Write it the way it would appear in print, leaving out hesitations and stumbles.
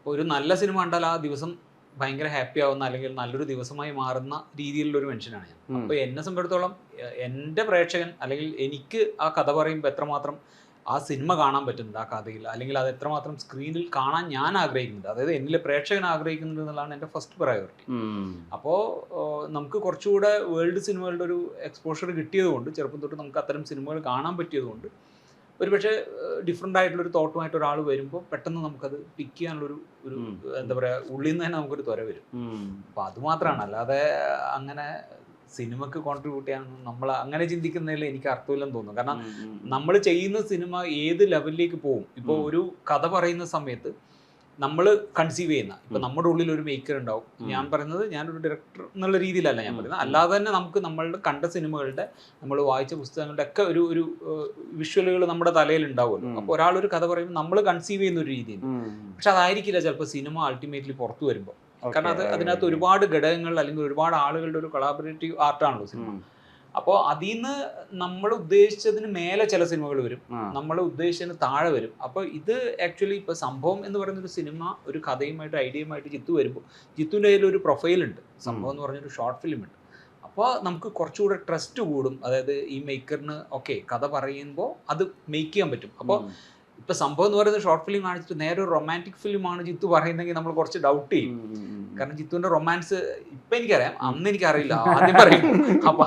അപ്പോൾ ഒരു നല്ല സിനിമ കണ്ടാൽ ആ ദിവസം ഭയങ്കര ഹാപ്പി ആവുന്ന അല്ലെങ്കിൽ നല്ലൊരു ദിവസമായി മാറുന്ന രീതിയിലുള്ള ഒരു മനുഷ്യനാണ് ഞാൻ. അപ്പോൾ എന്നെ സംബന്ധിച്ചിടത്തോളം എൻ്റെ പ്രേക്ഷകൻ അല്ലെങ്കിൽ എനിക്ക് ആ കഥ പറയുമ്പോൾ എത്രമാത്രം ആ സിനിമ കാണാൻ പറ്റുന്നുണ്ട് ആ കഥയിൽ, അല്ലെങ്കിൽ അത് എത്രമാത്രം സ്ക്രീനിൽ കാണാൻ ഞാൻ ആഗ്രഹിക്കുന്നുണ്ട്, അതായത് എന്നിലെ പ്രേക്ഷകൻ ആഗ്രഹിക്കുന്നുണ്ട് എന്നുള്ളതാണ് എൻ്റെ ഫസ്റ്റ് പ്രയോറിറ്റി. അപ്പോൾ നമുക്ക് കുറച്ചുകൂടെ വേൾഡ് സിനിമകളുടെ ഒരു എക്സ്പോഷർ കിട്ടിയതുകൊണ്ട്, ചെറുപ്പം തൊട്ട് നമുക്ക് അത്തരം സിനിമകൾ കാണാൻ പറ്റിയതുകൊണ്ട്, ഒരുപക്ഷെ ഡിഫറെൻ്റ് ആയിട്ടുള്ളൊരു തോട്ടുമായിട്ട് ഒരാൾ വരുമ്പോൾ പെട്ടെന്ന് നമുക്കത് പിക്ക് ചെയ്യാനുള്ളൊരു ഒരു എന്താ പറയുക, ഉള്ളിൽ നിന്ന് തന്നെ നമുക്കൊരു ത്വര വരും. അപ്പോൾ അതുമാത്രമാണ്, അല്ലാതെ അങ്ങനെ സിനിമക്ക് കോൺട്രിബ്യൂട്ട് ചെയ്യാനൊന്നും നമ്മൾ അങ്ങനെ ചിന്തിക്കുന്നതിൽ എനിക്ക് അർത്ഥമില്ലെന്ന് തോന്നുന്നു. കാരണം നമ്മൾ ചെയ്യുന്ന സിനിമ ഏത് ലെവലിലേക്ക് പോകും. ഇപ്പോൾ ഒരു കഥ പറയുന്ന സമയത്ത് നമ്മൾ കൺസീവ് ചെയ്യുന്ന, ഇപ്പം നമ്മുടെ ഉള്ളിൽ ഒരു മേക്കർ ഉണ്ടാവും. ഞാൻ പറയുന്നത് ഞാനൊരു ഡയറക്ടർ എന്നുള്ള രീതിയിലല്ല ഞാൻ പറയുന്നത്, അല്ലാതെ തന്നെ നമുക്ക് നമ്മളുടെ കണ്ട സിനിമകളുടെ, നമ്മൾ വായിച്ച പുസ്തകങ്ങളുടെ ഒക്കെ ഒരു വിഷ്വലുകൾ നമ്മുടെ തലയിൽ ഉണ്ടാവുമല്ലോ. അപ്പോൾ ഒരാളൊരു കഥ പറയുമ്പോൾ നമ്മൾ കൺസീവ് ചെയ്യുന്ന ഒരു രീതിയിൽ, പക്ഷെ അതായിരിക്കില്ല ചിലപ്പോൾ സിനിമ അൾട്ടിമേറ്റ്ലി പുറത്തു വരുമ്പോൾ. കാരണം അതിനകത്ത് ഒരുപാട് ഘടകങ്ങൾ അല്ലെങ്കിൽ ഒരുപാട് ആളുകളുടെ ഒരു കൊളാബറേറ്റീവ് ആർട്ടാണല്ലോ സിനിമ. അപ്പോൾ അതിൽ നിന്ന് നമ്മൾ ഉദ്ദേശിച്ചതിന് മേലെ ചില സിനിമകൾ വരും, നമ്മൾ ഉദ്ദേശിച്ചതിന് താഴെ വരും. അപ്പോൾ ഇത് ആക്ച്വലി ഇപ്പോൾ സംഭവം എന്ന് പറയുന്നൊരു സിനിമ ഒരു കഥയുമായിട്ട് ഐഡിയയുമായിട്ട് ജിത്തു വരുമ്പോൾ, ജിത്തുവിൻ്റെ കയ്യിൽ ഒരു പ്രൊഫൈലുണ്ട്, സംഭവം എന്ന് പറഞ്ഞൊരു ഷോർട്ട് ഫിലിം ഉണ്ട്. അപ്പോൾ നമുക്ക് കുറച്ചുകൂടെ ട്രസ്റ്റ് കൂടും. അതായത് ഈ മേക്കറിന് ഓക്കെ കഥ പറയുമ്പോൾ അത് മേക്ക് ചെയ്യാൻ പറ്റും. അപ്പോൾ ഇപ്പൊ സംഭവം എന്ന് പറയുന്നത് ഷോർട്ട് ഫിലിം കാണിച്ചിട്ട് നേരെ ഒരു റൊമാൻറ്റിക് ഫിലിമാണ് ജിത്തു പറയുന്നതെങ്കിൽ നമ്മൾ കുറച്ച് ഡൗട്ട് ചെയ്യും. കാരണം ജിത്തുവിന്റെ റൊമാൻസ് ഇപ്പൊ എനിക്കറിയാം, അന്ന് എനിക്കറിയില്ല, ആദ്യം പറയും. അപ്പൊ